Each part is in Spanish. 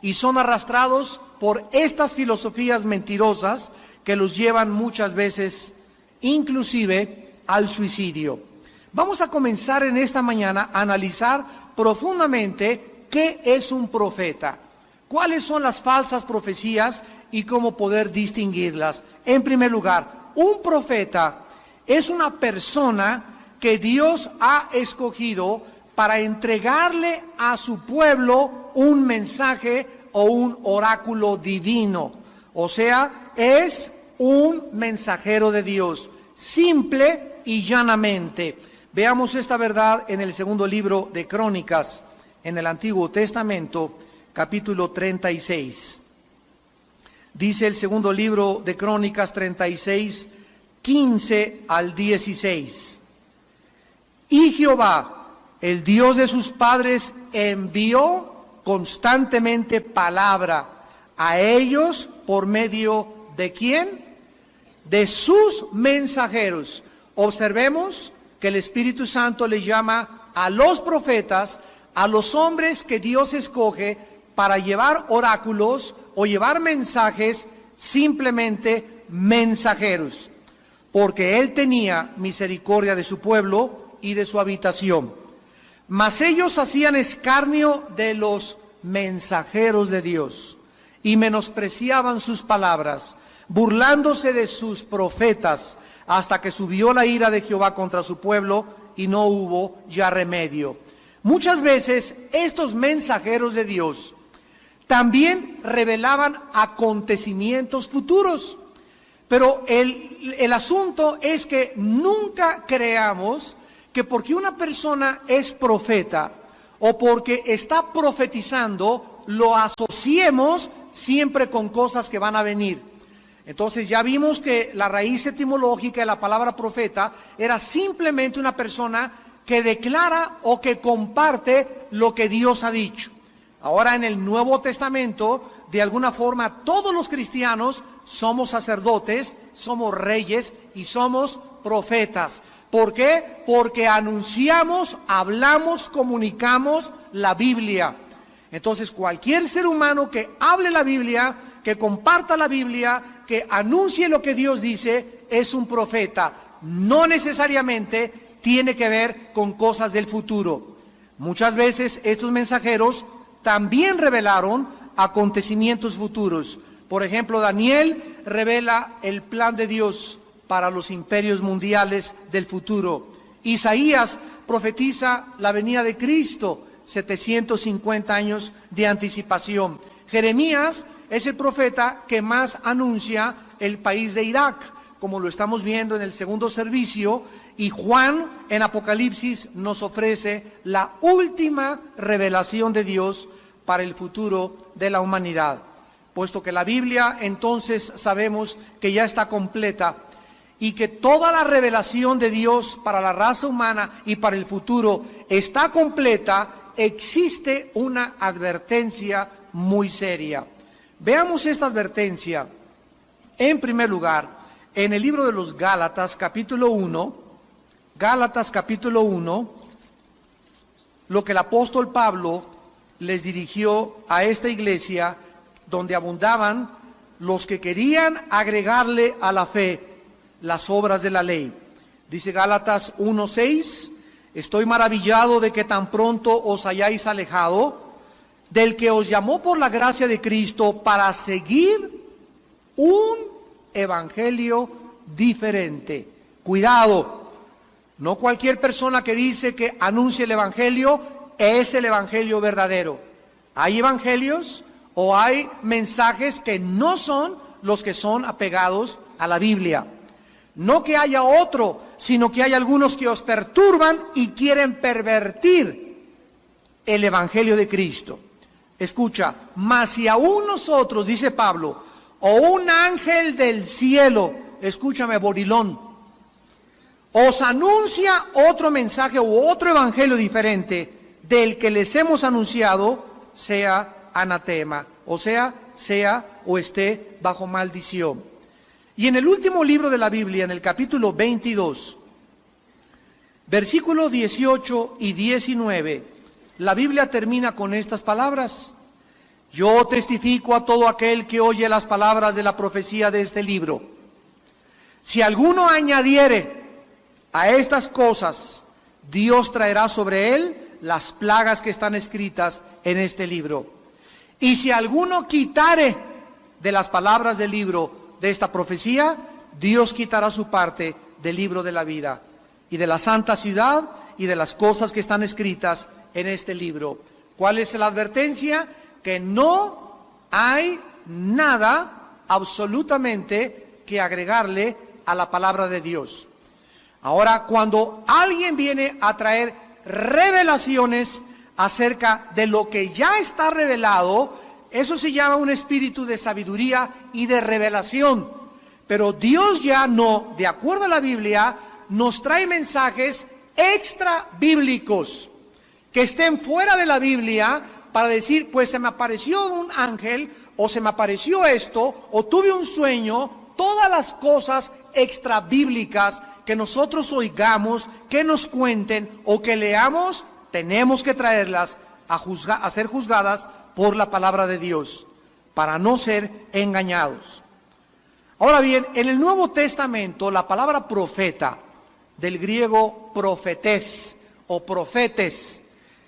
y son arrastrados por estas filosofías mentirosas que los llevan muchas veces inclusive al suicidio. Vamos a comenzar en esta mañana a analizar profundamente qué es un profeta, cuáles son las falsas profecías y cómo poder distinguirlas. En primer lugar, un profeta es una persona que Dios ha escogido para entregarle a su pueblo un mensaje o un oráculo divino. O sea, es un mensajero de Dios, simple y llanamente. Veamos esta verdad en el segundo libro de Crónicas, en el Antiguo Testamento, capítulo 36. Dice el segundo libro de Crónicas 36, 15 al 16. Y Jehová, el Dios de sus padres, envió constantemente palabra a ellos por medio de ¿quién? De sus mensajeros. Observemos que el Espíritu Santo le llama a los profetas, a los hombres que Dios escoge para llevar oráculos o llevar mensajes, simplemente mensajeros, porque Él tenía misericordia de su pueblo y de su habitación. Mas ellos hacían escarnio de los mensajeros de Dios y menospreciaban sus palabras, burlándose de sus profetas, hasta que subió la ira de Jehová contra su pueblo y no hubo ya remedio. Muchas veces estos mensajeros de Dios también revelaban acontecimientos futuros, pero el asunto es que nunca creamos que porque una persona es profeta o porque está profetizando, lo asociemos siempre con cosas que van a venir. Entonces ya vimos que la raíz etimológica de la palabra profeta era simplemente una persona que declara o que comparte lo que Dios ha dicho. Ahora en el Nuevo Testamento, de alguna forma, todos los cristianos somos sacerdotes, somos reyes y somos profetas. ¿Por qué? Porque anunciamos, hablamos, comunicamos la Biblia. Entonces cualquier ser humano que hable la Biblia, que comparta la Biblia, que anuncie lo que Dios dice, es un profeta. No necesariamente tiene que ver con cosas del futuro. Muchas veces estos mensajeros también revelaron acontecimientos futuros. Por ejemplo, Daniel revela el plan de Dios para los imperios mundiales del futuro. Isaías profetiza la venida de Cristo, 750 años de anticipación. Jeremías es el profeta que más anuncia el país de Irak, como lo estamos viendo en el segundo servicio, y Juan en Apocalipsis nos ofrece la última revelación de Dios para el futuro de la humanidad. Puesto que la Biblia entonces sabemos que ya está completa y que toda la revelación de Dios para la raza humana y para el futuro está completa, existe una advertencia muy seria. Veamos esta advertencia. En primer lugar, en el libro de los Gálatas, capítulo 1, lo que el apóstol Pablo les dirigió a esta iglesia, donde abundaban los que querían agregarle a la fe las obras de la ley. Dice Gálatas 1:6, estoy maravillado de que tan pronto os hayáis alejado del que os llamó por la gracia de Cristo para seguir un evangelio diferente. Cuidado, no cualquier persona que dice que anuncia el evangelio es el evangelio verdadero. Hay evangelios o hay mensajes que no son los que son apegados a la Biblia. No que haya otro, sino que hay algunos que os perturban y quieren pervertir el evangelio de Cristo. Escucha, mas si aún nosotros, dice Pablo, o un ángel del cielo, escúchame, Borilón, os anuncia otro mensaje u otro evangelio diferente del que les hemos anunciado, sea anatema, o sea o esté bajo maldición. Y en el último libro de la Biblia, en el capítulo 22, versículos 18 y 19, la Biblia termina con estas palabras: Yo testifico a todo aquel que oye las palabras de la profecía de este libro. Si alguno añadiere a estas cosas, Dios traerá sobre él las plagas que están escritas en este libro. Y si alguno quitare de las palabras del libro de esta profecía, Dios quitará su parte del libro de la vida y de la santa ciudad y de las cosas que están escritas en este libro. ¿Cuál es la advertencia? Que no hay nada absolutamente que agregarle a la palabra de Dios. Ahora, cuando alguien viene a traer revelaciones acerca de lo que ya está revelado, eso se llama un espíritu de sabiduría y de revelación. Pero Dios ya no, de acuerdo a la Biblia, nos trae mensajes extra bíblicos que estén fuera de la Biblia para decir, pues se me apareció un ángel, o se me apareció esto, o tuve un sueño. Todas las cosas extra bíblicas que nosotros oigamos, que nos cuenten o que leamos, tenemos que traerlas a ser juzgadas por la palabra de Dios, para no ser engañados. Ahora bien, en el Nuevo Testamento, la palabra profeta, del griego profetés o profetes,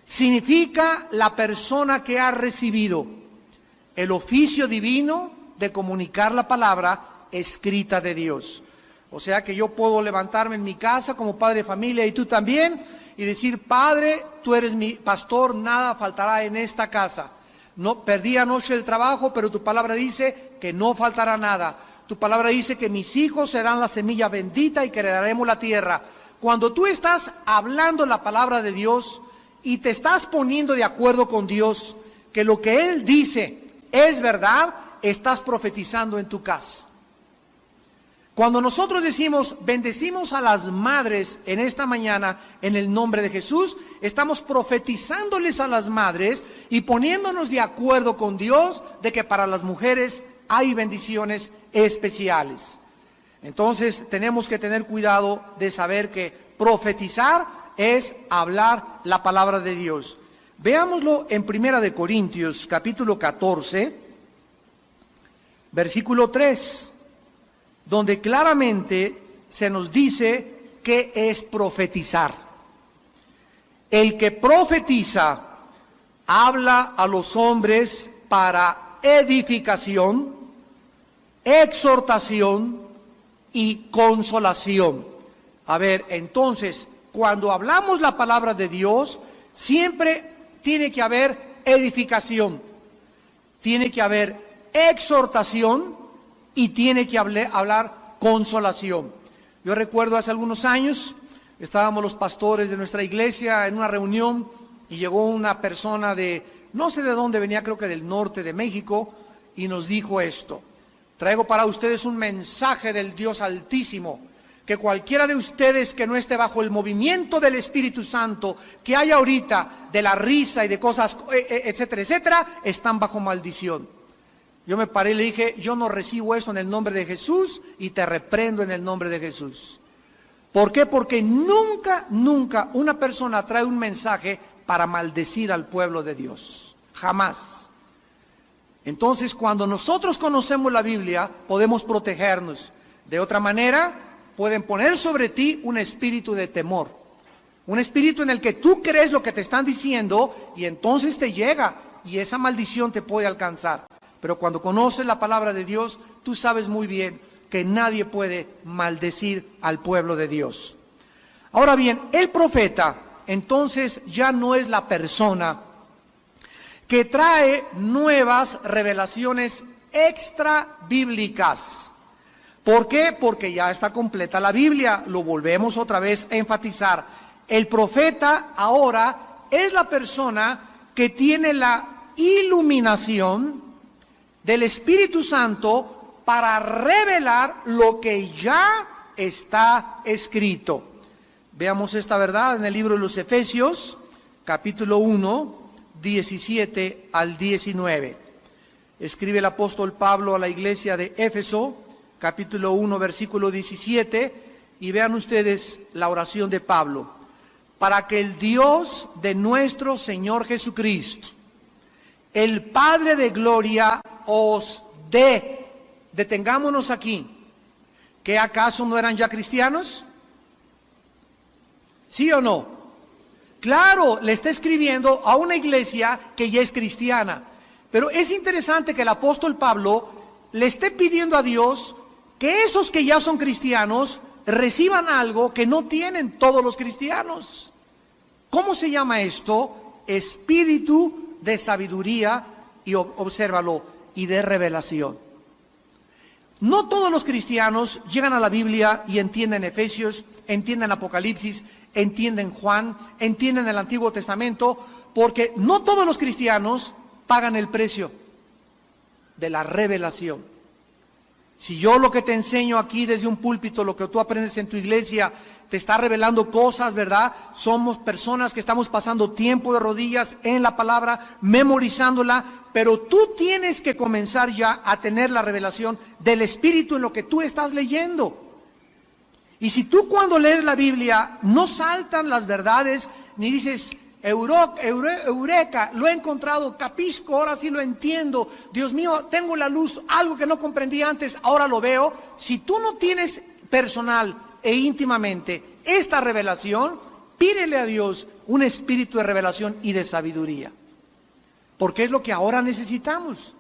significa la persona que ha recibido el oficio divino de comunicar la palabra escrita de Dios. O sea que yo puedo levantarme en mi casa como padre de familia, y tú también, y decir: Padre, tú eres mi pastor, nada faltará en esta casa. No perdí anoche el trabajo, pero tu palabra dice que no faltará nada. Tu palabra dice que mis hijos serán la semilla bendita y que heredaremos la tierra. Cuando tú estás hablando la palabra de Dios y te estás poniendo de acuerdo con Dios que lo que Él dice es verdad, estás profetizando en tu casa. Cuando nosotros decimos bendecimos a las madres en esta mañana en el nombre de Jesús, estamos profetizándoles a las madres y poniéndonos de acuerdo con Dios de que para las mujeres hay bendiciones especiales. Entonces tenemos que tener cuidado de saber que profetizar es hablar la palabra de Dios. Veámoslo en 1 Corintios capítulo 14, versículo 3. Donde claramente se nos dice qué es profetizar. El que profetiza habla a los hombres para edificación, exhortación y consolación. A ver, entonces, cuando hablamos la palabra de Dios, siempre tiene que haber edificación, tiene que haber exhortación y tiene que hablar consolación. Yo recuerdo hace algunos años, estábamos los pastores de nuestra iglesia en una reunión y llegó una persona de, no sé de dónde venía, creo que del norte de México, y nos dijo esto: traigo para ustedes un mensaje del Dios Altísimo, que cualquiera de ustedes que no esté bajo el movimiento del Espíritu Santo que hay ahorita, de la risa y de cosas, etcétera, etcétera, están bajo maldición. Yo me paré y le dije: yo no recibo esto en el nombre de Jesús y te reprendo en el nombre de Jesús. ¿Por qué? Porque nunca una persona trae un mensaje para maldecir al pueblo de Dios. Jamás. Entonces, cuando nosotros conocemos la Biblia, podemos protegernos. De otra manera, pueden poner sobre ti un espíritu de temor. Un espíritu en el que tú crees lo que te están diciendo y entonces te llega y esa maldición te puede alcanzar. Pero cuando conoces la palabra de Dios, tú sabes muy bien que nadie puede maldecir al pueblo de Dios. Ahora bien, el profeta entonces ya no es la persona que trae nuevas revelaciones extra bíblicas. ¿Por qué? Porque ya está completa la Biblia. Lo volvemos otra vez a enfatizar. El profeta ahora es la persona que tiene la iluminación del Espíritu Santo para revelar lo que ya está escrito. Veamos esta verdad en el libro de los Efesios, capítulo 1, 17 al 19. Escribe el apóstol Pablo a la iglesia de Éfeso, capítulo 1, versículo 17, y vean ustedes la oración de Pablo. Para que el Dios de nuestro Señor Jesucristo, el Padre de gloria os dé. Detengámonos aquí. ¿Qué acaso no eran ya cristianos? ¿Sí o no? Claro, le está escribiendo a una iglesia que ya es cristiana. Pero es interesante que el apóstol Pablo le esté pidiendo a Dios que esos que ya son cristianos reciban algo que no tienen todos los cristianos. ¿Cómo se llama esto? Espíritu de sabiduría, y obsérvalo, y de revelación. No todos los cristianos llegan a la Biblia y entienden Efesios, entienden Apocalipsis, entienden Juan, entienden el Antiguo Testamento, porque no todos los cristianos pagan el precio de la revelación. Si yo lo que te enseño aquí desde un púlpito, lo que tú aprendes en tu iglesia, te está revelando cosas, ¿verdad? Somos personas que estamos pasando tiempo de rodillas en la palabra, memorizándola, pero tú tienes que comenzar ya a tener la revelación del Espíritu en lo que tú estás leyendo. Y si tú cuando lees la Biblia no saltan las verdades, ni dices, eureka, lo he encontrado, capisco, ahora sí lo entiendo, Dios mío, tengo la luz, algo que no comprendí antes, ahora lo veo. Si tú no tienes personal e íntimamente esta revelación, pídele a Dios un espíritu de revelación y de sabiduría, porque es lo que ahora necesitamos.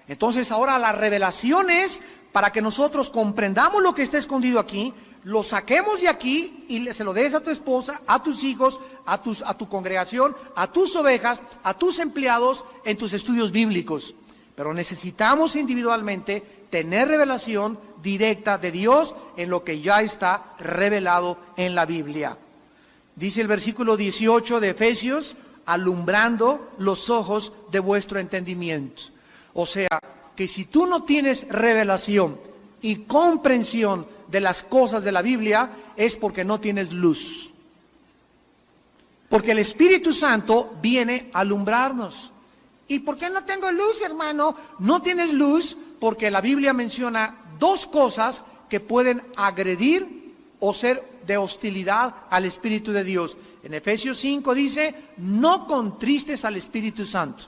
Entonces ahora la revelación es para que nosotros comprendamos lo que está escondido aquí, lo saquemos de aquí y se lo des a tu esposa, a tus hijos, a tu congregación, a tus ovejas, a tus empleados en tus estudios bíblicos. Pero necesitamos individualmente tener revelación directa de Dios en lo que ya está revelado en la Biblia. Dice el versículo 18 de Efesios, alumbrando los ojos de vuestro entendimiento. O sea, que si tú no tienes revelación y comprensión de las cosas de la Biblia, es porque no tienes luz. Porque el Espíritu Santo viene a alumbrarnos. ¿Y por qué no tengo luz, hermano? No tienes luz porque la Biblia menciona dos cosas que pueden agredir o ser de hostilidad al Espíritu de Dios. En Efesios 5 dice, no contristes al Espíritu Santo.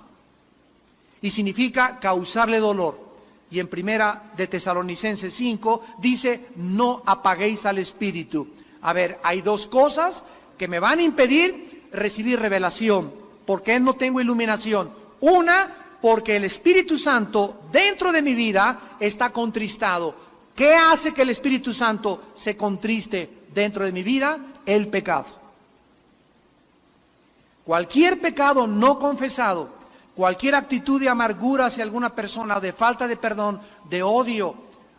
Y significa causarle dolor. Y en primera de Tesalonicenses 5 dice, no apaguéis al Espíritu. A ver, hay dos cosas que me van a impedir recibir revelación. ¿Por qué no tengo iluminación? Una, porque el Espíritu Santo dentro de mi vida está contristado. ¿Qué hace que el Espíritu Santo se contriste dentro de mi vida? El pecado. Cualquier pecado no confesado, cualquier actitud de amargura hacia alguna persona, de falta de perdón, de odio,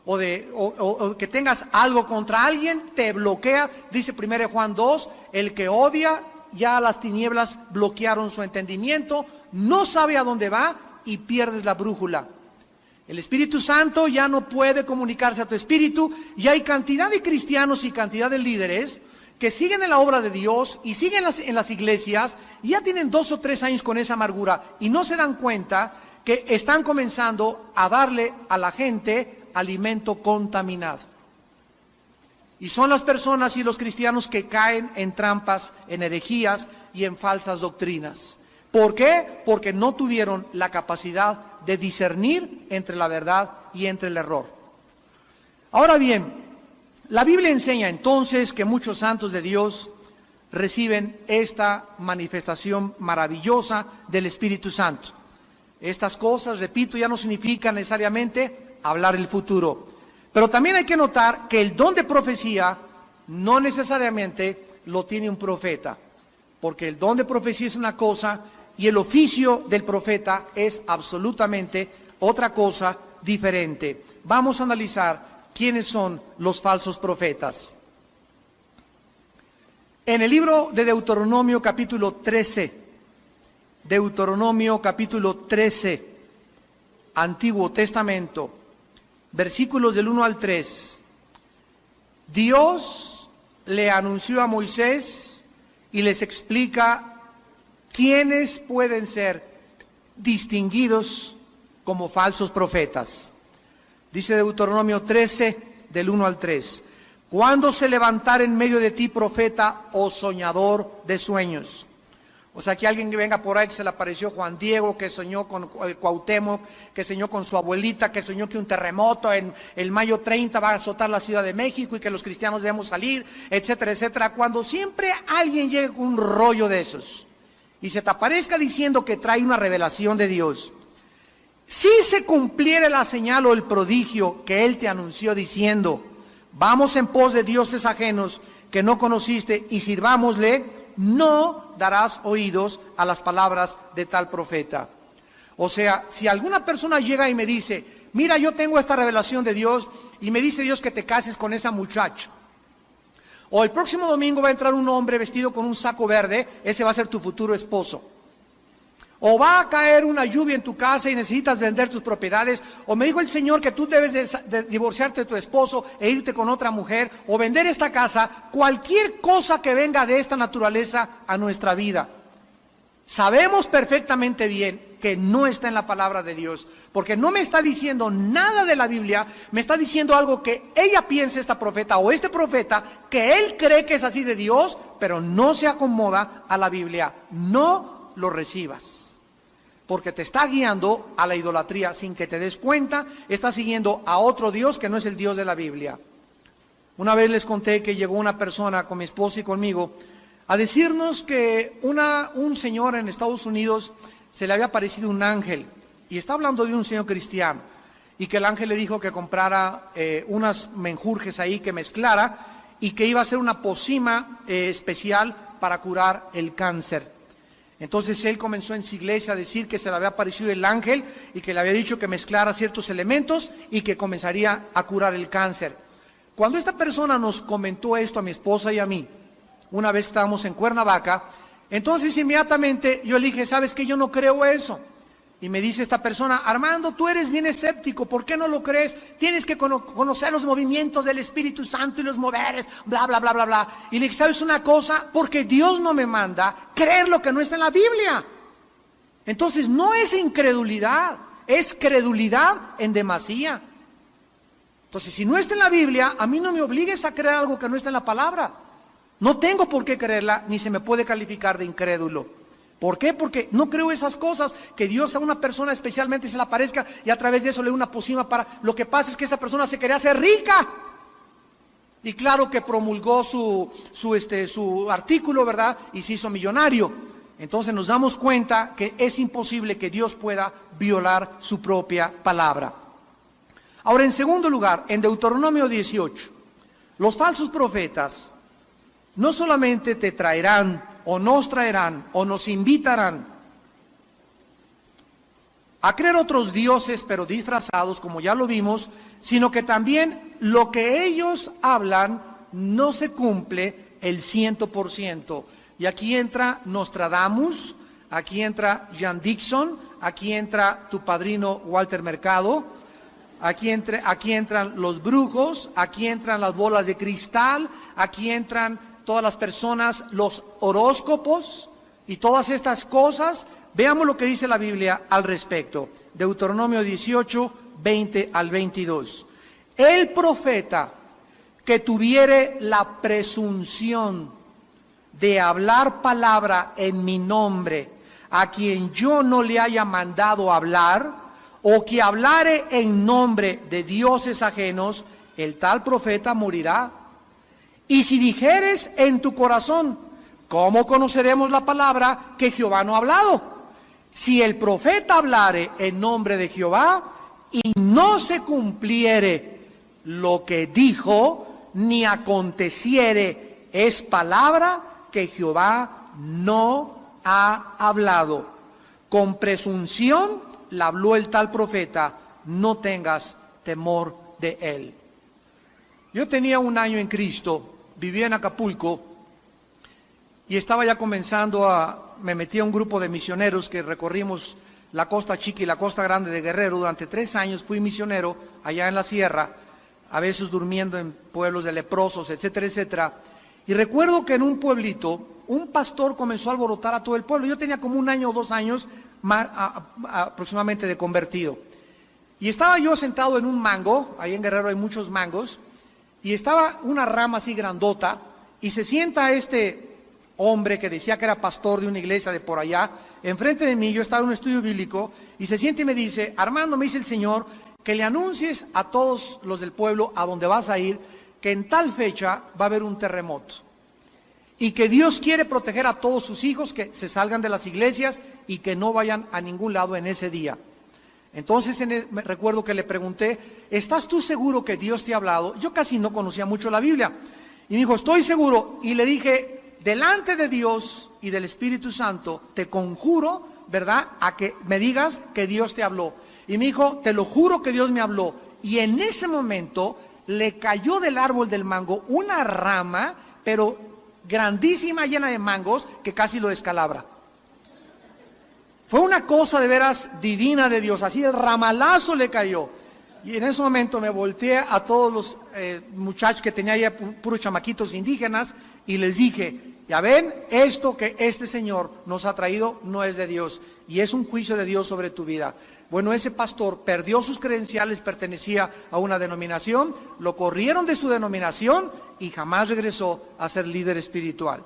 o que tengas algo contra alguien, te bloquea. Dice 1 Juan 2, el que odia, ya las tinieblas bloquearon su entendimiento, no sabe a dónde va y pierdes la brújula. El Espíritu Santo ya no puede comunicarse a tu espíritu, y hay cantidad de cristianos y cantidad de líderes que siguen en la obra de Dios y siguen en las iglesias y ya tienen 2 o 3 años con esa amargura y no se dan cuenta que están comenzando a darle a la gente alimento contaminado. Y son las personas y los cristianos que caen en trampas, en herejías y en falsas doctrinas. ¿Por qué? Porque no tuvieron la capacidad de discernir entre la verdad y entre el error. Ahora bien, la Biblia enseña entonces que muchos santos de Dios reciben esta manifestación maravillosa del Espíritu Santo. Estas cosas, repito, ya no significan necesariamente hablar el futuro. Pero también hay que notar que el don de profecía no necesariamente lo tiene un profeta, porque el don de profecía es una cosa y el oficio del profeta es absolutamente otra cosa diferente. Vamos a analizar quiénes son los falsos profetas. En el libro de Deuteronomio capítulo 13, Antiguo Testamento, versículos del 1 al 3, Dios le anunció a Moisés y les explica quiénes pueden ser distinguidos como falsos profetas. Dice Deuteronomio 13, del 1 al 3. Cuando se levantare en medio de ti profeta o soñador de sueños, O sea, que alguien que venga por ahí que se le apareció Juan Diego, que soñó con el Cuauhtémoc, que soñó con su abuelita, que soñó que un terremoto en el mayo 30 va a azotar la Ciudad de México y que los cristianos debemos salir, etcétera, etcétera. Cuando siempre alguien llegue con un rollo de esos y se te aparezca diciendo que trae una revelación de Dios, si se cumpliera la señal o el prodigio que él te anunció diciendo, vamos en pos de dioses ajenos que no conociste y sirvámosle, no darás oídos a las palabras de tal profeta. O sea, si alguna persona llega y me dice, mira, yo tengo esta revelación de Dios y me dice Dios que te cases con esa muchacha, o el próximo domingo va a entrar un hombre vestido con un saco verde, ese va a ser tu futuro esposo, o va a caer una lluvia en tu casa y necesitas vender tus propiedades, o me dijo el Señor que tú debes de divorciarte de tu esposo e irte con otra mujer, o vender esta casa, cualquier cosa que venga de esta naturaleza a nuestra vida. Sabemos perfectamente bien que no está en la palabra de Dios, porque no me está diciendo nada de la Biblia, me está diciendo algo que ella piensa, esta profeta o este profeta, que él cree que es así de Dios, pero no se acomoda a la Biblia. No lo recibas, porque te está guiando a la idolatría sin que te des cuenta. Estás siguiendo a otro Dios que no es el Dios de la Biblia. Una vez les conté que llegó una persona con mi esposa y conmigo a decirnos que un señor en Estados Unidos se le había aparecido un ángel, y está hablando de un señor cristiano, y que el ángel le dijo que comprara unas menjurjes ahí, que mezclara, y que iba a hacer una pócima especial para curar el cáncer. Entonces él comenzó en su iglesia a decir que se le había aparecido el ángel y que le había dicho que mezclara ciertos elementos y que comenzaría a curar el cáncer. Cuando esta persona nos comentó esto a mi esposa y a mí, una vez estábamos en Cuernavaca, entonces inmediatamente yo le dije, ¿sabes qué? Yo no creo eso. Y me dice esta persona, Armando, tú eres bien escéptico, ¿por qué no lo crees? Tienes que conocer los movimientos del Espíritu Santo y los moveres, bla, bla, bla, bla, bla. Y le dije, ¿sabes una cosa? Porque Dios no me manda creer lo que no está en la Biblia. Entonces no es incredulidad, es credulidad en demasía. Entonces si no está en la Biblia, a mí no me obligues a creer algo que no está en la palabra. No tengo por qué creerla, ni se me puede calificar de incrédulo. ¿Por qué? Porque no creo esas cosas, que Dios a una persona especialmente se le aparezca y a través de eso le dé una pócima para... Lo que pasa es que esa persona se quería hacer rica. Y claro que promulgó su artículo, ¿verdad? Y se hizo millonario. Entonces nos damos cuenta que es imposible que Dios pueda violar su propia palabra. Ahora, en segundo lugar, en Deuteronomio 18, los falsos profetas no solamente te traerán o nos traerán o nos invitarán a creer otros dioses pero disfrazados, como ya lo vimos, sino que también lo que ellos hablan no se cumple el 100%. Y aquí entra Nostradamus, aquí entra Jan Dixon, aquí entra tu padrino Walter Mercado, aquí entran los brujos, aquí entran las bolas de cristal, aquí entran todas las personas, los horóscopos y todas estas cosas. Veamos lo que dice la Biblia al respecto. Deuteronomio 18, 20 al 22. El profeta que tuviere la presunción de hablar palabra en mi nombre, a quien yo no le haya mandado hablar, o que hablare en nombre de dioses ajenos, el tal profeta morirá. Y si dijeres en tu corazón, ¿cómo conoceremos la palabra que Jehová no ha hablado? Si el profeta hablare en nombre de Jehová y no se cumpliere lo que dijo, ni aconteciere, es palabra que Jehová no ha hablado. Con presunción la habló el tal profeta, no tengas temor de él. Yo tenía 1 año en Cristo, vivía en Acapulco y estaba ya me metí a un grupo de misioneros que recorrimos la Costa Chica y la Costa Grande de Guerrero. Durante 3 años fui misionero allá en la sierra, a veces durmiendo en pueblos de leprosos, etcétera, etcétera. Y recuerdo que en un pueblito, un pastor comenzó a alborotar a todo el pueblo. Yo tenía como 1 año o 2 años aproximadamente de convertido. Y estaba yo sentado en un mango, ahí en Guerrero hay muchos mangos, y estaba una rama así grandota, y se sienta este hombre que decía que era pastor de una iglesia de por allá, enfrente de mí. Yo estaba en un estudio bíblico y se siente y me dice: Armando, me dice el Señor que le anuncies a todos los del pueblo a donde vas a ir que en tal fecha va a haber un terremoto y que Dios quiere proteger a todos sus hijos, que se salgan de las iglesias y que no vayan a ningún lado en ese día. Entonces me recuerdo que le pregunté: ¿estás tú seguro que Dios te ha hablado? Yo casi no conocía mucho la Biblia. Y me dijo: estoy seguro. Y le dije: delante de Dios y del Espíritu Santo, te conjuro, ¿verdad?, a que me digas que Dios te habló. Y me dijo: te lo juro que Dios me habló. Y en ese momento le cayó del árbol del mango una rama, pero grandísima, llena de mangos, que casi lo descalabra. Fue una cosa de veras divina de Dios, así el ramalazo le cayó. Y en ese momento me volteé a todos los muchachos que tenía ahí, puros chamaquitos indígenas, y les dije: ya ven, esto que este Señor nos ha traído no es de Dios, y es un juicio de Dios sobre tu vida. Bueno, ese pastor perdió sus credenciales, pertenecía a una denominación, lo corrieron de su denominación y jamás regresó a ser líder espiritual.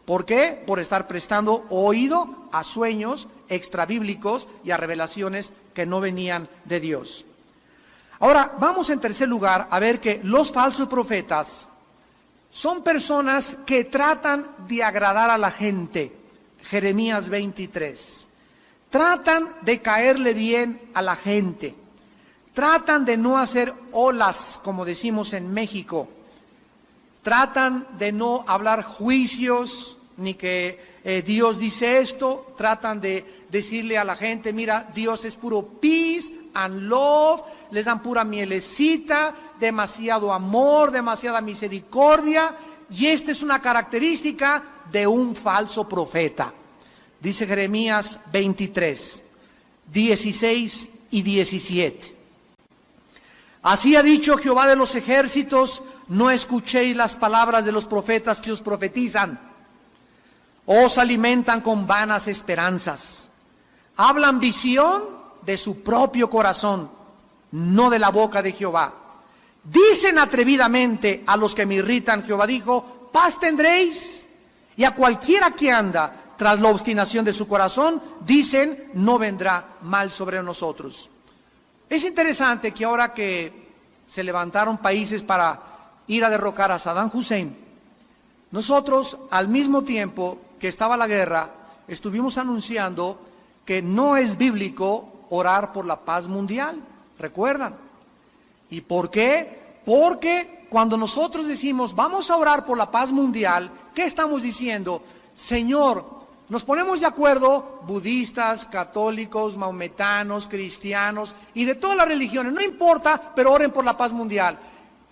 ¿Por qué? Por estar prestando oído a sueños extrabíblicos y a revelaciones que no venían de Dios. Ahora, vamos en tercer lugar a ver que los falsos profetas son personas que tratan de agradar a la gente. Jeremías 23. Tratan de caerle bien a la gente. Tratan de no hacer olas, como decimos en México. Tratan de no hablar juicios, ni que Dios dice esto. Tratan de decirle a la gente: mira, Dios es puro peace and love. Les dan pura mielecita, demasiado amor, demasiada misericordia. Y esta es una característica de un falso profeta. Dice Jeremías 23, 16 y 17. Así ha dicho Jehová de los ejércitos: no escuchéis las palabras de los profetas que os profetizan. Os alimentan con vanas esperanzas. Hablan visión de su propio corazón, no de la boca de Jehová. Dicen atrevidamente a los que me irritan: Jehová dijo, paz tendréis. Y a cualquiera que anda tras la obstinación de su corazón, dicen, no vendrá mal sobre nosotros. Es interesante que ahora que se levantaron países para ir a derrocar a Saddam Hussein, nosotros al mismo tiempo que estaba la guerra, estuvimos anunciando que no es bíblico orar por la paz mundial. ¿Recuerdan? ¿Y por qué? Porque cuando nosotros decimos vamos a orar por la paz mundial, ¿qué estamos diciendo? Señor, nos ponemos de acuerdo, budistas, católicos, maometanos, cristianos y de todas las religiones, no importa, pero oren por la paz mundial.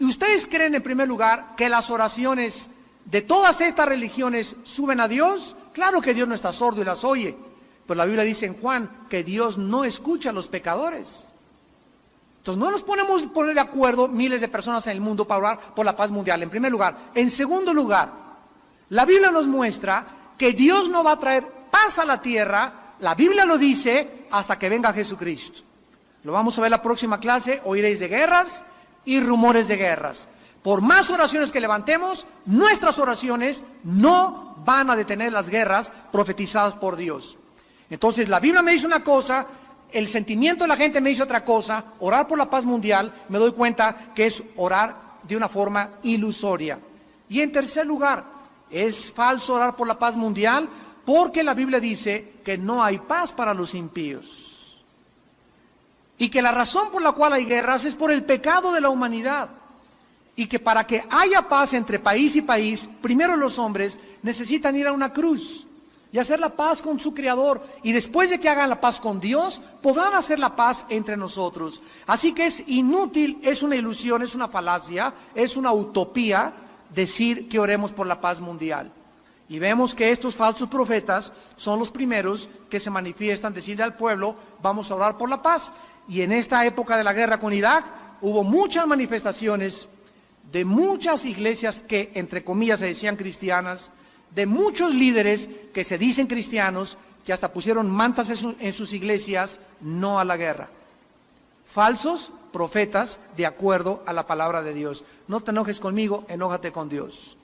¿Y ustedes creen, en primer lugar, que las oraciones de todas estas religiones suben a Dios? Claro que Dios no está sordo y las oye, pero la Biblia dice en Juan que Dios no escucha a los pecadores. Entonces no nos ponemos a poner de acuerdo miles de personas en el mundo para orar por la paz mundial, en primer lugar. En segundo lugar, la Biblia nos muestra que Dios no va a traer paz a la tierra, la Biblia lo dice, hasta que venga Jesucristo. Lo vamos a ver la próxima clase. Oiréis de guerras y rumores de guerras. Por más oraciones que levantemos, nuestras oraciones no van a detener las guerras profetizadas por Dios. Entonces la Biblia me dice una cosa, el sentimiento de la gente me dice otra cosa. Orar por la paz mundial, me doy cuenta que es orar de una forma ilusoria. Y en tercer lugar, es falso orar por la paz mundial porque la Biblia dice que no hay paz para los impíos. Y que la razón por la cual hay guerras es por el pecado de la humanidad. Y que para que haya paz entre país y país, primero los hombres necesitan ir a una cruz y hacer la paz con su Creador. Y después de que hagan la paz con Dios, podrán hacer la paz entre nosotros. Así que es inútil, es una ilusión, es una falacia, es una utopía decir que oremos por la paz mundial. Y vemos que estos falsos profetas son los primeros que se manifiestan, decirle al pueblo, vamos a orar por la paz. Y en esta época de la guerra con Irak, hubo muchas manifestaciones de muchas iglesias que, entre comillas, se decían cristianas, de muchos líderes que se dicen cristianos, que hasta pusieron mantas en sus iglesias, no a la guerra. Falsos profetas de acuerdo a la palabra de Dios. No te enojes conmigo, enójate con Dios.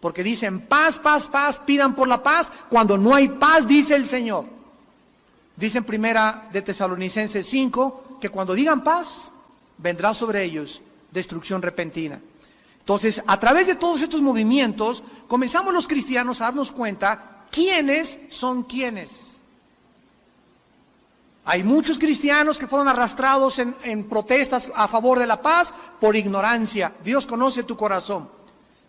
Porque dicen paz, paz, paz, pidan por la paz, cuando no hay paz, dice el Señor. Dice en primera de Tesalonicenses 5, que cuando digan paz, vendrá sobre ellos destrucción repentina. Entonces, a través de todos estos movimientos, comenzamos los cristianos a darnos cuenta quiénes son quiénes. Hay muchos cristianos que fueron arrastrados en protestas a favor de la paz por ignorancia. Dios conoce tu corazón.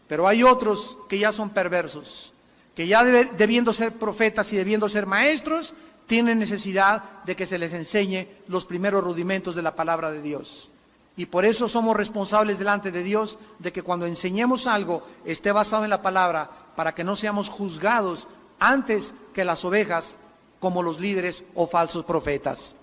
Pero hay otros que ya son perversos, que ya debiendo ser profetas y debiendo ser maestros, tienen necesidad de que se les enseñe los primeros rudimentos de la palabra de Dios. Y por eso somos responsables delante de Dios de que cuando enseñemos algo esté basado en la palabra, para que no seamos juzgados antes que las ovejas como los líderes o falsos profetas.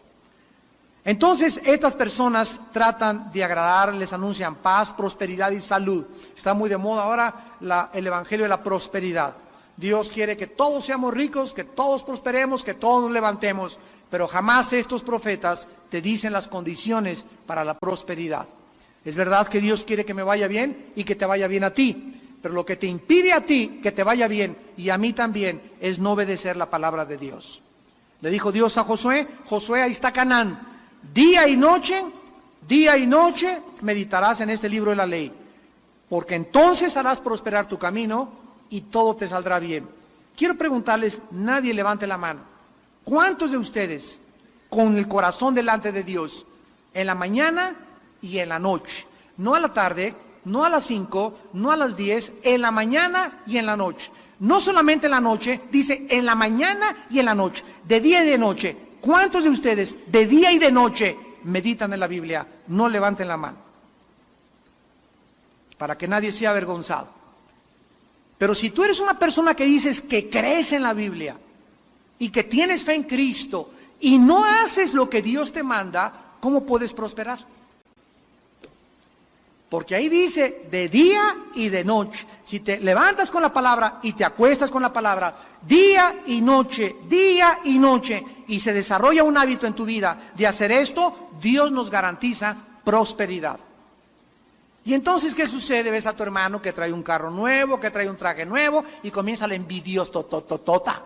Entonces estas personas tratan de agradar, les anuncian paz, prosperidad y salud. Está muy de moda ahora el evangelio de la prosperidad. Dios quiere que todos seamos ricos, que todos prosperemos, que todos nos levantemos, pero jamás estos profetas te dicen las condiciones para la prosperidad. Es verdad que Dios quiere que me vaya bien y que te vaya bien a ti, pero lo que te impide a ti que te vaya bien y a mí también es no obedecer la palabra de Dios. Le dijo Dios a Josué, Josué, ahí está Canaán. Día y noche meditarás en este libro de la ley, porque entonces harás prosperar tu camino y todo te saldrá bien. Quiero preguntarles, nadie levante la mano. ¿Cuántos de ustedes, con el corazón delante de Dios, en la mañana y en la noche, no a la tarde, no a las 5, no a las 10, en la mañana y en la noche? No solamente en la noche, dice en la mañana y en la noche, de día y de noche. ¿Cuántos de ustedes de día y de noche meditan en la Biblia? No levanten la mano, para que nadie sea avergonzado. Pero si tú eres una persona que dices que crees en la Biblia y que tienes fe en Cristo y no haces lo que Dios te manda, ¿cómo puedes prosperar? Porque ahí dice de día y de noche. Si te levantas con la palabra y te acuestas con la palabra, día y noche, y se desarrolla un hábito en tu vida de hacer esto, Dios nos garantiza prosperidad. Y entonces, ¿qué sucede? Ves a tu hermano que trae un carro nuevo, que trae un traje nuevo, y comienza la envidiosotototota.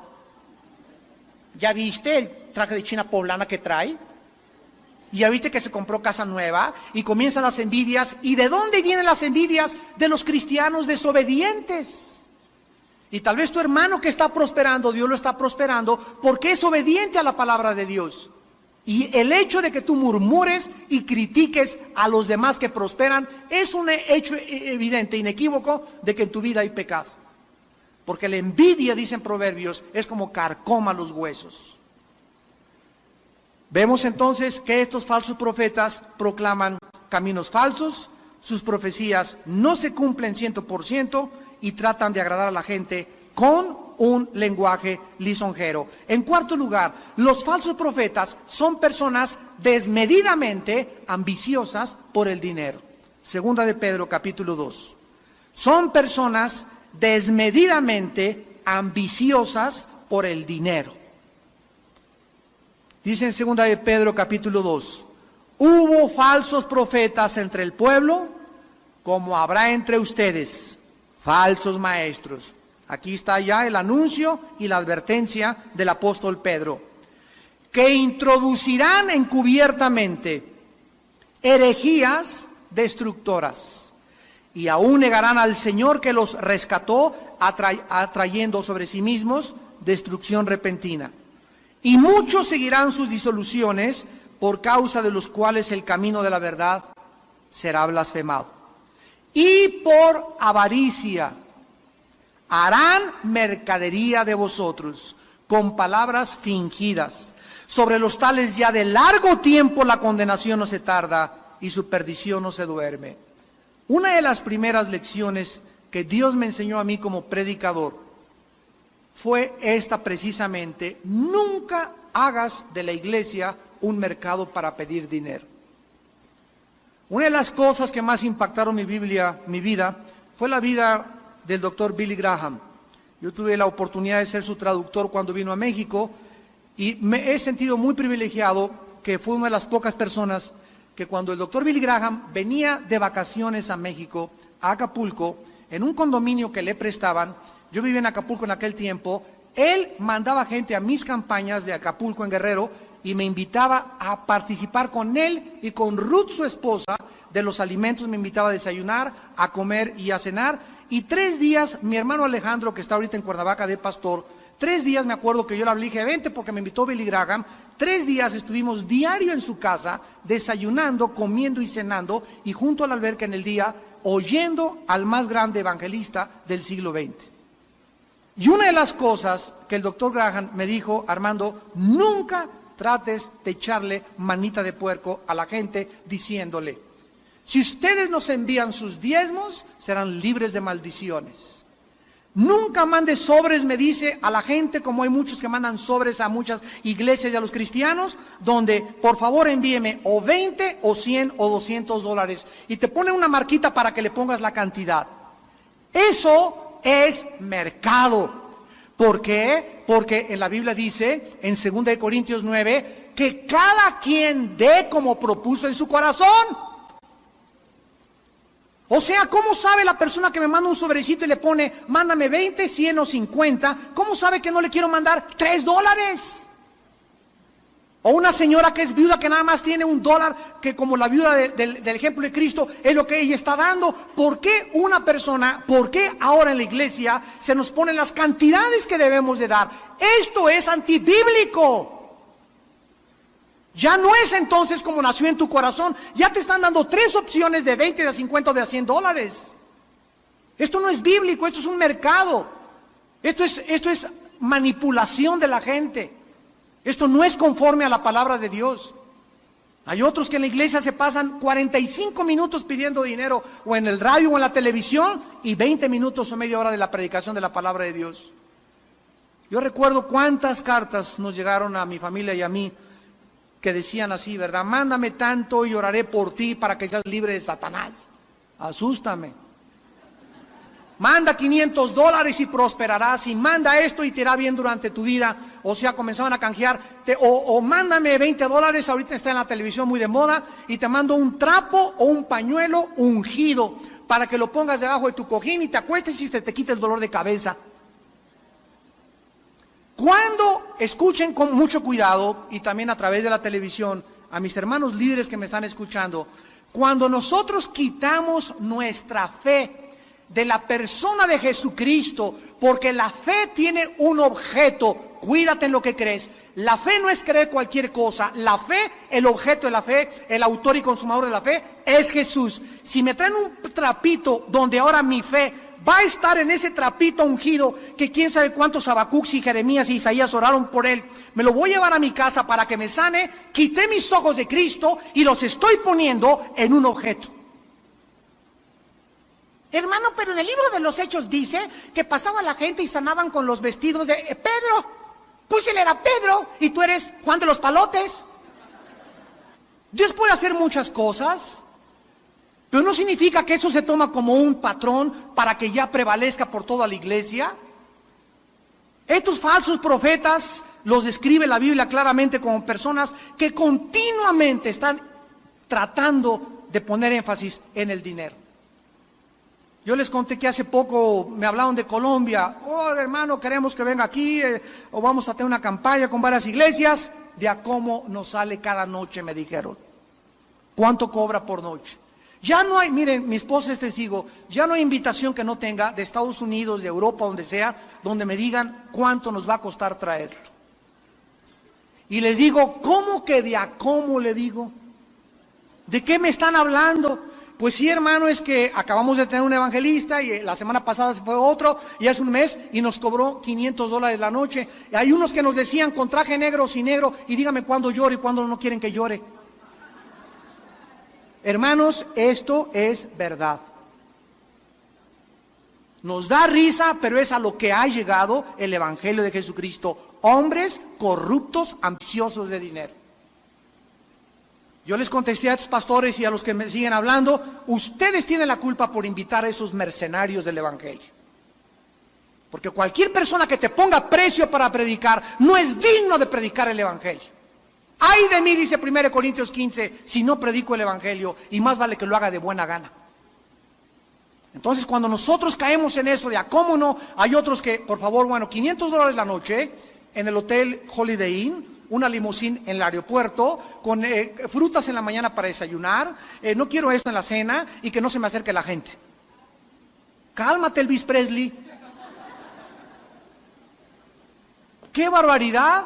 ¿Ya viste el traje de China poblana que trae? Y ya viste que se compró casa nueva, y comienzan las envidias. ¿Y de dónde vienen las envidias? De los cristianos desobedientes. Y tal vez tu hermano que está prosperando, Dios lo está prosperando porque es obediente a la palabra de Dios. Y el hecho de que tú murmures y critiques a los demás que prosperan es un hecho evidente, inequívoco, de que en tu vida hay pecado. Porque la envidia, dicen Proverbios, es como carcoma los huesos. Vemos entonces que estos falsos profetas proclaman caminos falsos, sus profecías no se cumplen 100% y tratan de agradar a la gente con un lenguaje lisonjero. En cuarto lugar, los falsos profetas son personas desmedidamente ambiciosas por el dinero. Segunda de Pedro, capítulo 2. Son personas desmedidamente ambiciosas por el dinero. Dice en segunda de Pedro, capítulo 2, hubo falsos profetas entre el pueblo, como habrá entre ustedes falsos maestros. Aquí está ya el anuncio y la advertencia del apóstol Pedro, que introducirán encubiertamente herejías destructoras y aún negarán al Señor que los rescató, atrayendo sobre sí mismos destrucción repentina. Y muchos seguirán sus disoluciones, por causa de los cuales el camino de la verdad será blasfemado. Y por avaricia harán mercadería de vosotros con palabras fingidas. Sobre los tales ya de largo tiempo la condenación no se tarda y su perdición no se duerme. Una de las primeras lecciones que Dios me enseñó a mí como predicador fue esta precisamente: nunca hagas de la iglesia un mercado para pedir dinero. Una de las cosas que más impactaron mi vida, fue la vida del doctor Billy Graham. Yo tuve la oportunidad de ser su traductor cuando vino a México y me he sentido muy privilegiado, que fue una de las pocas personas que cuando el doctor Billy Graham venía de vacaciones a México, a Acapulco, en un condominio que le prestaban. Yo vivía en Acapulco en aquel tiempo. Él mandaba gente a mis campañas de Acapulco en Guerrero y me invitaba a participar con él y con Ruth, su esposa, de los alimentos. Me invitaba a desayunar, a comer y a cenar. Y 3 días, mi hermano Alejandro, que está ahorita en Cuernavaca de pastor, 3 días me acuerdo que yo le hablé, dije, vente porque me invitó Billy Graham. 3 días estuvimos diario en su casa, desayunando, comiendo y cenando, y junto a la alberca en el día, oyendo al más grande evangelista del siglo XX. Y una de las cosas que el doctor Graham me dijo, Armando, nunca trates de echarle manita de puerco a la gente diciéndole, si ustedes nos envían sus diezmos, serán libres de maldiciones. Nunca mandes sobres, me dice, a la gente, como hay muchos que mandan sobres a muchas iglesias y a los cristianos, donde por favor envíeme o 20 o 100 o $200 y te ponen una marquita para que le pongas la cantidad. Eso es mercado. ¿Por qué? Porque en la Biblia dice, en 2 Corintios 9, que cada quien dé como propuso en su corazón. O sea, ¿cómo sabe la persona que me manda un sobrecito y le pone, mándame 20, 100 o 50? ¿Cómo sabe que no le quiero mandar $3? O una señora que es viuda que nada más tiene $1, que como la viuda del ejemplo de Cristo es lo que ella está dando. ¿Por qué una persona, por qué ahora en la iglesia se nos ponen las cantidades que debemos de dar? Esto es antibíblico. Ya no es entonces como nació en tu corazón. Ya te están dando 3 opciones de 20, de 50 o de $100. Esto no es bíblico, esto es un mercado. Esto es manipulación de la gente. Esto no es conforme a la palabra de Dios. Hay otros que en la iglesia se pasan 45 minutos pidiendo dinero, o en el radio o en la televisión, y 20 minutos o media hora de la predicación de la palabra de Dios. Yo recuerdo cuántas cartas nos llegaron a mi familia y a mí, que decían así, ¿verdad? Mándame tanto y oraré por ti para que seas libre de Satanás. Asústame. Manda $500 y prosperarás, y manda esto y te irá bien durante tu vida. O sea, comenzaban a canjear, o mándame $20, ahorita está en la televisión muy de moda, y te mando un trapo o un pañuelo ungido para que lo pongas debajo de tu cojín y te acuestes y te quite el dolor de cabeza. Cuando escuchen con mucho cuidado, y también a través de la televisión, a mis hermanos líderes que me están escuchando, cuando nosotros quitamos nuestra fe de la persona de Jesucristo, porque la fe tiene un objeto, cuídate en lo que crees. La fe no es creer cualquier cosa. La fe, el objeto de la fe, el autor y consumador de la fe es Jesús. Si me traen un trapito donde ahora mi fe va a estar en ese trapito ungido, que quién sabe cuántos Habacuc y Jeremías y Isaías oraron por él, me lo voy a llevar a mi casa para que me sane. Quité mis ojos de Cristo y los estoy poniendo en un objeto. Hermano, pero en el libro de los Hechos dice que pasaba la gente y sanaban con los vestidos de Pedro. Pues él era Pedro y tú eres Juan de los Palotes. Dios puede hacer muchas cosas, pero no significa que eso se toma como un patrón para que ya prevalezca por toda la iglesia. Estos falsos profetas los describe la Biblia claramente como personas que continuamente están tratando de poner énfasis en el dinero. Yo les conté que hace poco me hablaron de Colombia. Oh, hermano, queremos que venga aquí, o vamos a tener una campaña con varias iglesias. De a cómo nos sale cada noche, me dijeron. ¿Cuánto cobra por noche? Ya no hay, miren, mi esposa es testigo, ya no hay invitación que no tenga de Estados Unidos, de Europa, donde sea, donde me digan cuánto nos va a costar traerlo. Y les digo, ¿cómo que de a cómo? Le digo, ¿de qué me están hablando? Pues sí, hermano, es que acabamos de tener un evangelista y la semana pasada se fue otro y hace un mes y nos cobró $500 la noche. Y hay unos que nos decían con traje negro o sin negro, y dígame cuándo lloro y cuándo no quieren que llore. Hermanos, esto es verdad. Nos da risa, pero es a lo que ha llegado el evangelio de Jesucristo. Hombres corruptos, ambiciosos de dinero. Yo les contesté a estos pastores y a los que me siguen hablando, ustedes tienen la culpa por invitar a esos mercenarios del evangelio. Porque cualquier persona que te ponga precio para predicar no es digno de predicar el evangelio. Ay de mí, dice 1 Corintios 15, si no predico el evangelio, y más vale que lo haga de buena gana. Entonces, cuando nosotros caemos en eso de, ¿cómo no? Hay otros que, por favor, bueno, $500 la noche en el hotel Holiday Inn, una limusín en el aeropuerto, con frutas en la mañana para desayunar, no quiero esto en la cena y que no se me acerque la gente. Cálmate, Elvis Presley. ¡Qué barbaridad!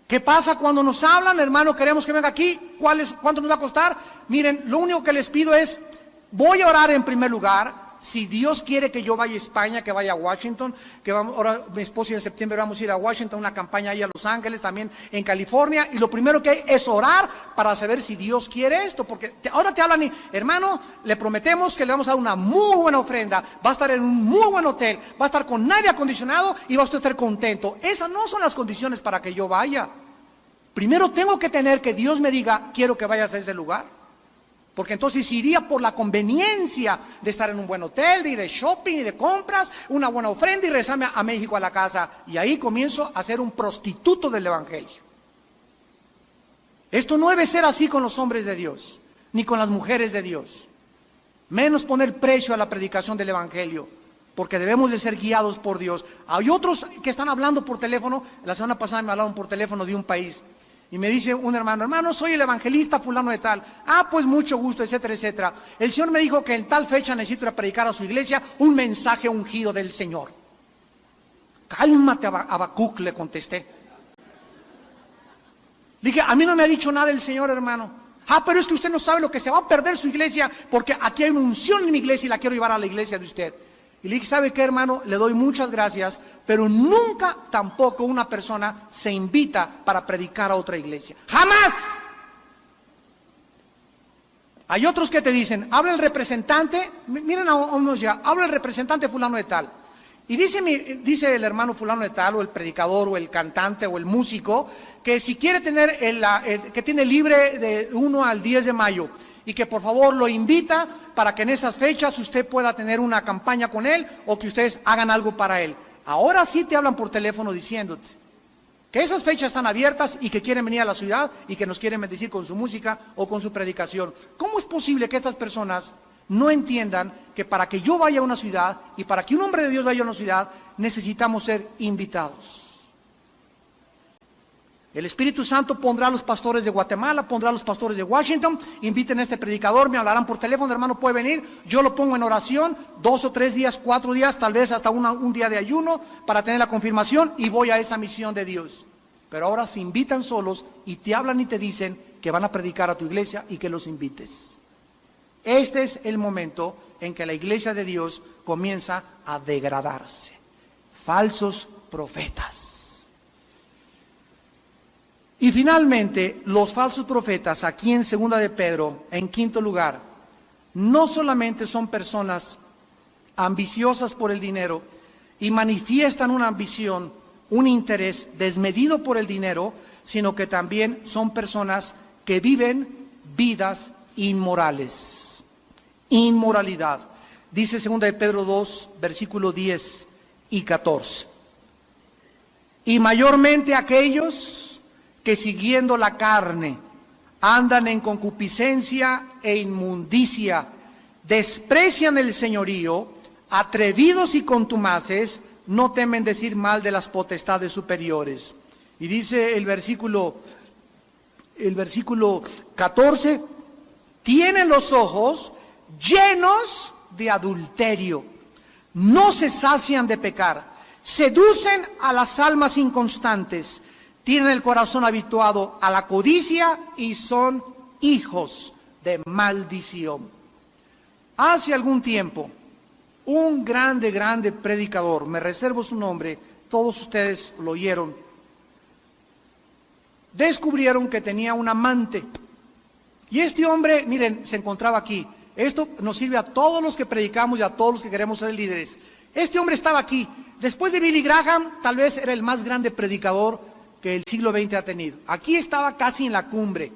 ¿Qué pasa cuando nos hablan, hermano? Queremos que venga aquí. ¿Cuánto nos va a costar? Miren, lo único que les pido es, voy a orar en primer lugar. Si Dios quiere que yo vaya a España, que vaya a Washington, que vamos, ahora mi esposo y en septiembre vamos a ir a Washington, una campaña ahí a Los Ángeles, también en California, y lo primero que hay es orar para saber si Dios quiere esto, porque ahora te hablan y, hermano, le prometemos que le vamos a dar una muy buena ofrenda, va a estar en un muy buen hotel, va a estar con aire acondicionado y va a usted estar contento. Esas no son las condiciones para que yo vaya. Primero tengo que tener que Dios me diga, quiero que vayas a ese lugar. Porque entonces iría por la conveniencia de estar en un buen hotel, de ir de shopping y de compras, una buena ofrenda y regresarme a México a la casa. Y ahí comienzo a ser un prostituto del Evangelio. Esto no debe ser así con los hombres de Dios, ni con las mujeres de Dios. Menos poner precio a la predicación del Evangelio, porque debemos de ser guiados por Dios. Hay otros que están hablando por teléfono. La semana pasada me hablaron por teléfono de un país. Y me dice un hermano, soy el evangelista fulano de tal. Pues mucho gusto, etcétera, etcétera. El Señor me dijo que en tal fecha necesito ir a predicar a su iglesia un mensaje ungido del Señor. Cálmate, Habacuc, le contesté. Dije, a mí no me ha dicho nada el Señor, hermano. Pero es que usted no sabe lo que se va a perder su iglesia, porque aquí hay una unción en mi iglesia y la quiero llevar a la iglesia de usted. Y le dije, ¿sabe qué, hermano? Le doy muchas gracias, pero nunca tampoco una persona se invita para predicar a otra iglesia. ¡Jamás! Hay otros que te dicen, habla el representante, miren a unos ya, habla el representante fulano de tal. Y dice el hermano fulano de tal, o el predicador, o el cantante, o el músico, que si quiere tener, que tiene libre de 1 al 10 de mayo, y que por favor lo invita para que en esas fechas usted pueda tener una campaña con él o que ustedes hagan algo para él. Ahora sí te hablan por teléfono diciéndote que esas fechas están abiertas y que quieren venir a la ciudad y que nos quieren bendecir con su música o con su predicación. ¿Cómo es posible que estas personas no entiendan que para que yo vaya a una ciudad y para que un hombre de Dios vaya a una ciudad necesitamos ser invitados? El Espíritu Santo pondrá a los pastores de Guatemala, pondrá a los pastores de Washington, inviten a este predicador, me hablarán por teléfono, hermano, puede venir, yo lo pongo en oración, 2 o 3 días, 4 días, tal vez hasta un día de ayuno para tener la confirmación y voy a esa misión de Dios. Pero ahora se invitan solos y te hablan y te dicen que van a predicar a tu iglesia y que los invites. Este es el momento en que la iglesia de Dios comienza a degradarse. Falsos profetas. Y finalmente, los falsos profetas, aquí en 2 de Pedro, en quinto lugar, no solamente son personas ambiciosas por el dinero y manifiestan una ambición, un interés desmedido por el dinero, sino que también son personas que viven vidas inmorales. Inmoralidad. Dice 2 de Pedro 2, versículo 10 y 14. Y mayormente aquellos que siguiendo la carne andan en concupiscencia e inmundicia, desprecian el señorío, atrevidos y contumaces, no temen decir mal de las potestades superiores. Y dice el versículo 14, tienen los ojos llenos de adulterio, no se sacian de pecar, seducen a las almas inconstantes, tienen el corazón habituado a la codicia y son hijos de maldición. Hace algún tiempo, un grande predicador, me reservo su nombre, todos ustedes lo oyeron, descubrieron que tenía un amante. Y este hombre, miren, se encontraba aquí. Esto nos sirve a todos los que predicamos y a todos los que queremos ser líderes. Este hombre estaba aquí. Después de Billy Graham, tal vez era el más grande predicador que el siglo XX ha tenido. Aquí estaba casi en la cumbre.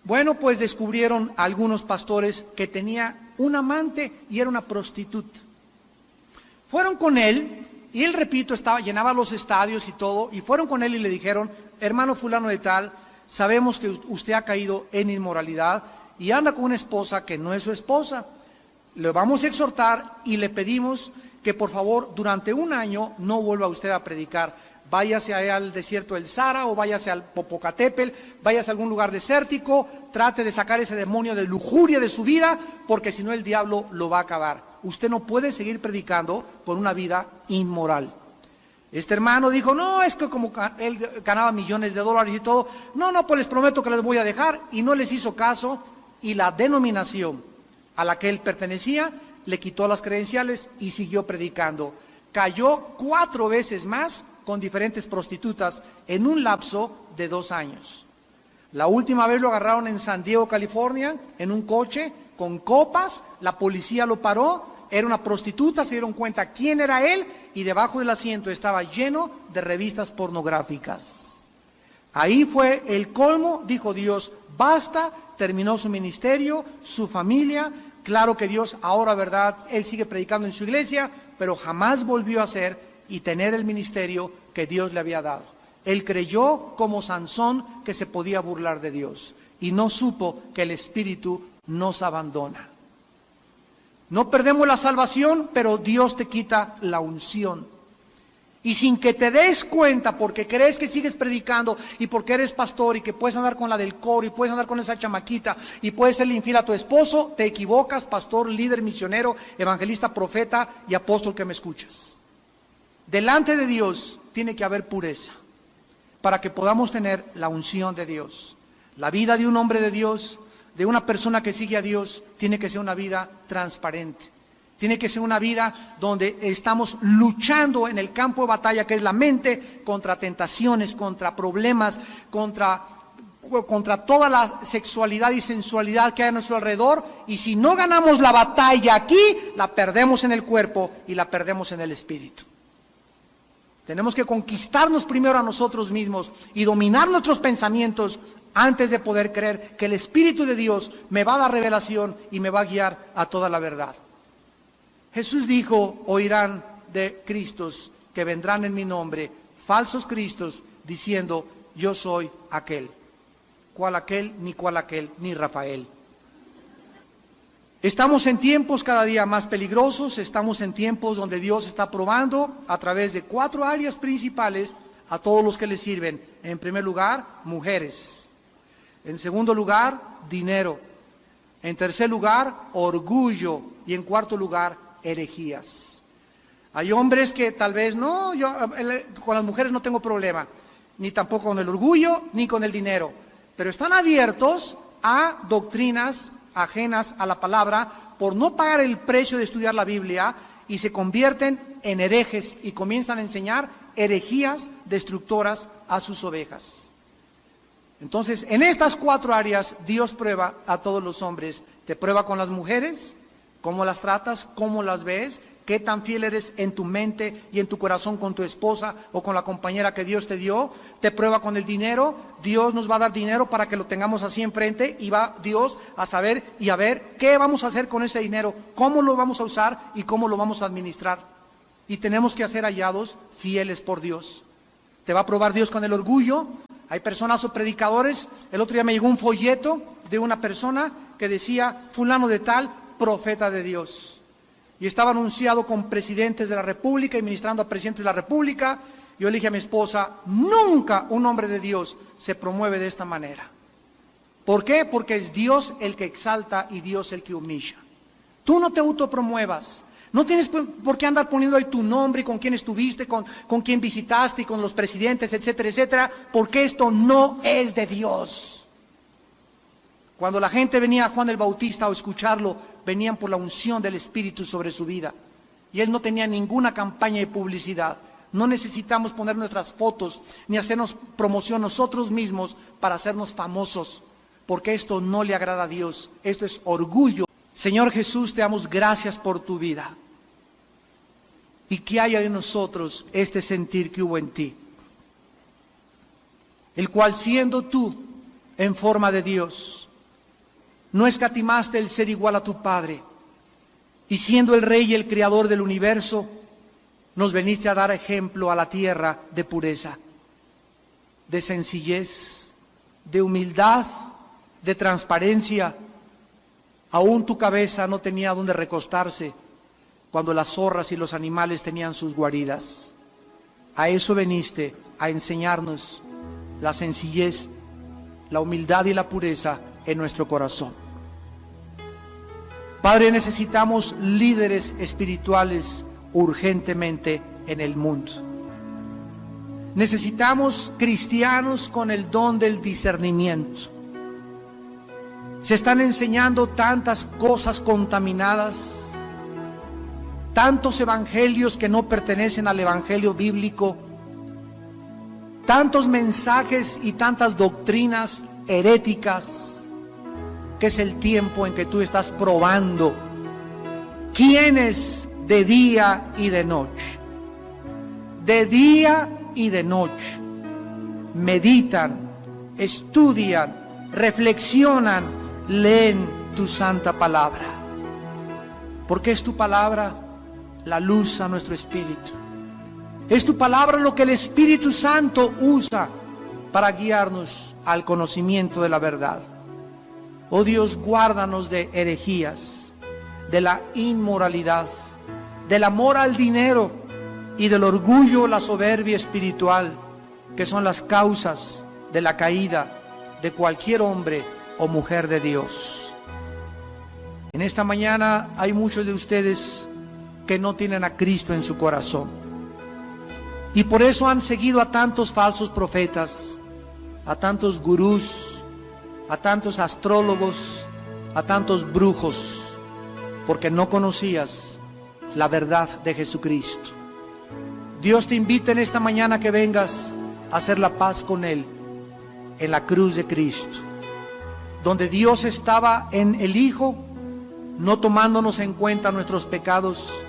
Bueno, pues descubrieron algunos pastores que tenía un amante y era una prostituta. Fueron con él, y él, repito, llenaba los estadios y todo, y fueron con él y le dijeron, hermano fulano de tal, sabemos que usted ha caído en inmoralidad y anda con una esposa que no es su esposa. le vamos a exhortar y le pedimos que por favor durante un año no vuelva usted a predicar. Váyase allá al desierto del Sahara o váyase al Popocatépetl, váyase a algún lugar desértico, trate de sacar ese demonio de lujuria de su vida, porque si no el diablo lo va a acabar. Usted no puede seguir predicando por una vida inmoral. Este hermano dijo, no, es que como él ganaba millones de dólares y todo, no, pues les prometo que les voy a dejar, y no les hizo caso, y la denominación a la que él pertenecía le quitó las credenciales y siguió predicando. Cayó 4 veces más con diferentes prostitutas en un lapso de 2 años. La última vez lo agarraron en San Diego, California, en un coche con copas, la policía lo paró, era una prostituta, se dieron cuenta quién era él y debajo del asiento estaba lleno de revistas pornográficas. Ahí fue el colmo, dijo Dios, basta, terminó su ministerio, su familia. Claro que Dios ahora, ¿verdad? Él sigue predicando en su iglesia, pero jamás volvió a ser y tener el ministerio que Dios le había dado. Él creyó como Sansón que se podía burlar de Dios y no supo que el Espíritu nos abandona. No perdemos la salvación, pero Dios te quita la unción. Y sin que te des cuenta, porque crees que sigues predicando y porque eres pastor y que puedes andar con la del coro y puedes andar con esa chamaquita y puedes serle infiel a tu esposo, te equivocas, pastor, líder, misionero, evangelista, profeta y apóstol que me escuchas. Delante de Dios tiene que haber pureza para que podamos tener la unción de Dios. La vida de un hombre de Dios, de una persona que sigue a Dios, tiene que ser una vida transparente. Tiene que ser una vida donde estamos luchando en el campo de batalla que es la mente contra tentaciones, contra problemas, contra toda la sexualidad y sensualidad que hay a nuestro alrededor. Y si no ganamos la batalla aquí, la perdemos en el cuerpo y la perdemos en el espíritu. Tenemos que conquistarnos primero a nosotros mismos y dominar nuestros pensamientos antes de poder creer que el Espíritu de Dios me va a dar revelación y me va a guiar a toda la verdad. Jesús dijo, oirán de Cristos que vendrán en mi nombre, falsos Cristos, diciendo, yo soy aquel. ¿Cuál aquel? Ni cuál aquel, ni Rafael. Estamos en tiempos cada día más peligrosos, estamos en tiempos donde Dios está probando a través de 4 áreas principales a todos los que le sirven. En primer lugar, mujeres. En segundo lugar, dinero. En tercer lugar, orgullo. Y en cuarto lugar, herejías. Hay hombres que tal vez, no, yo con las mujeres no tengo problema, ni tampoco con el orgullo, ni con el dinero, pero están abiertos a doctrinas ajenas a la palabra por no pagar el precio de estudiar la Biblia y se convierten en herejes y comienzan a enseñar herejías destructoras a sus ovejas. Entonces, en estas 4 áreas, Dios prueba a todos los hombres. Te prueba con las mujeres, cómo las tratas, cómo las ves, qué tan fiel eres en tu mente y en tu corazón con tu esposa o con la compañera que Dios te dio. Te prueba con el dinero. Dios nos va a dar dinero para que lo tengamos así enfrente y va Dios a saber y a ver qué vamos a hacer con ese dinero, cómo lo vamos a usar y cómo lo vamos a administrar. Y tenemos que ser hallados fieles por Dios. Te va a probar Dios con el orgullo. Hay personas o predicadores. El otro día me llegó un folleto de una persona que decía, fulano de tal, profeta de Dios. Y estaba anunciado con presidentes de la República y ministrando a presidentes de la República. Yo le dije a mi esposa, nunca un hombre de Dios se promueve de esta manera. ¿Por qué? Porque es Dios el que exalta y Dios el que humilla. Tú no te autopromuevas. No tienes por qué andar poniendo ahí tu nombre y con quién estuviste, con quién visitaste y con los presidentes, etcétera, etcétera, porque esto no es de Dios. Cuando la gente venía a Juan el Bautista o escucharlo, venían por la unción del Espíritu sobre su vida. Y él no tenía ninguna campaña de publicidad. No necesitamos poner nuestras fotos ni hacernos promoción nosotros mismos para hacernos famosos, porque esto no le agrada a Dios. Esto es orgullo. Señor Jesús, te damos gracias por tu vida. Y que haya en nosotros este sentir que hubo en ti, el cual siendo tú en forma de Dios, no escatimaste el ser igual a tu Padre, y siendo el Rey y el Creador del universo, nos veniste a dar ejemplo a la tierra de pureza, de sencillez, de humildad, de transparencia. Aún tu cabeza no tenía donde recostarse cuando las zorras y los animales tenían sus guaridas. A eso veniste, a enseñarnos la sencillez, la humildad y la pureza en nuestro corazón. Padre, necesitamos líderes espirituales urgentemente en el mundo. Necesitamos cristianos con el don del discernimiento. Se están enseñando tantas cosas contaminadas, tantos evangelios que no pertenecen al evangelio bíblico, tantos mensajes y tantas doctrinas heréticas, que es el tiempo en que tú estás probando quiénes de día y de noche, meditan, estudian, reflexionan, leen tu santa palabra, porque es tu palabra la luz a nuestro espíritu. Es tu palabra lo que el Espíritu Santo usa para guiarnos al conocimiento de la verdad. Oh Dios, guárdanos de herejías, de la inmoralidad, del amor al dinero y del orgullo, la soberbia espiritual, que son las causas de la caída de cualquier hombre o mujer de Dios. En esta mañana hay muchos de ustedes que no tienen a Cristo en su corazón, y por eso han seguido a tantos falsos profetas, a tantos gurús, a tantos astrólogos, a tantos brujos, porque no conocías la verdad de Jesucristo. Dios te invita en esta mañana que vengas a hacer la paz con Él en la cruz de Cristo, donde Dios estaba en el Hijo, no tomándonos en cuenta nuestros pecados,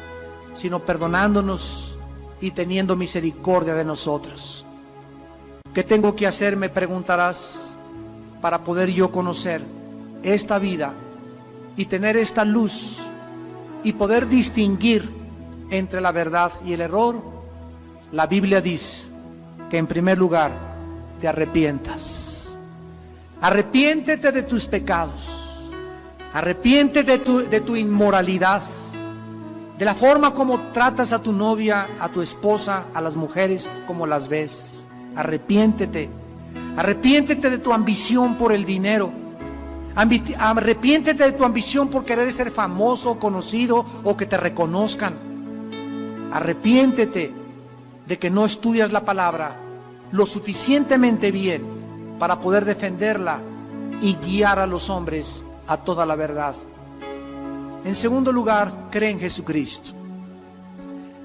sino perdonándonos y teniendo misericordia de nosotros. ¿Qué tengo que hacer?, me preguntarás, para poder yo conocer esta vida y tener esta luz y poder distinguir entre la verdad y el error. La Biblia dice que en primer lugar te arrepientas. Arrepiéntete de tus pecados, arrepiéntete de tu inmoralidad, de la forma como tratas a tu novia, a tu esposa, a las mujeres, como las ves. Arrepiéntete. Arrepiéntete de tu ambición por el dinero. Arrepiéntete de tu ambición por querer ser famoso, conocido o que te reconozcan. Arrepiéntete de que no estudias la palabra lo suficientemente bien para poder defenderla y guiar a los hombres a toda la verdad. En segundo lugar, cree en Jesucristo.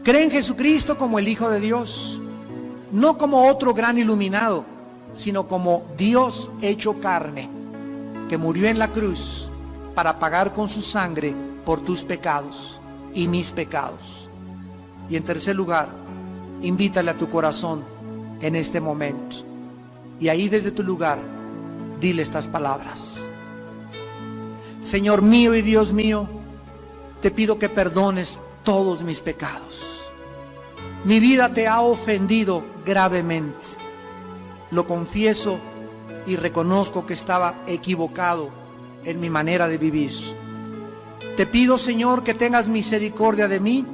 Cree en Jesucristo como el Hijo de Dios, no como otro gran iluminado, sino como Dios hecho carne, que murió en la cruz para pagar con su sangre por tus pecados y mis pecados. Y en tercer lugar, invítale a tu corazón en este momento, y ahí desde tu lugar dile estas palabras: Señor mío y Dios mío, te pido que perdones todos mis pecados. Mi vida te ha ofendido gravemente. Lo confieso y reconozco que estaba equivocado en mi manera de vivir. Te pido, Señor, que tengas misericordia de mí,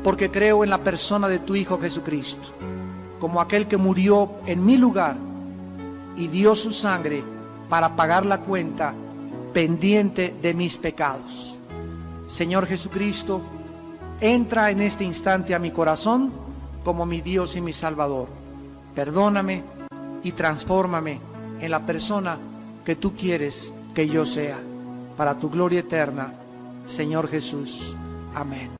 porque creo en la persona de tu Hijo Jesucristo, como aquel que murió en mi lugar y dio su sangre para pagar la cuenta pendiente de mis pecados. Señor Jesucristo, entra en este instante a mi corazón como mi Dios y mi Salvador. Perdóname y transfórmame en la persona que tú quieres que yo sea, para tu gloria eterna, Señor Jesús. Amén.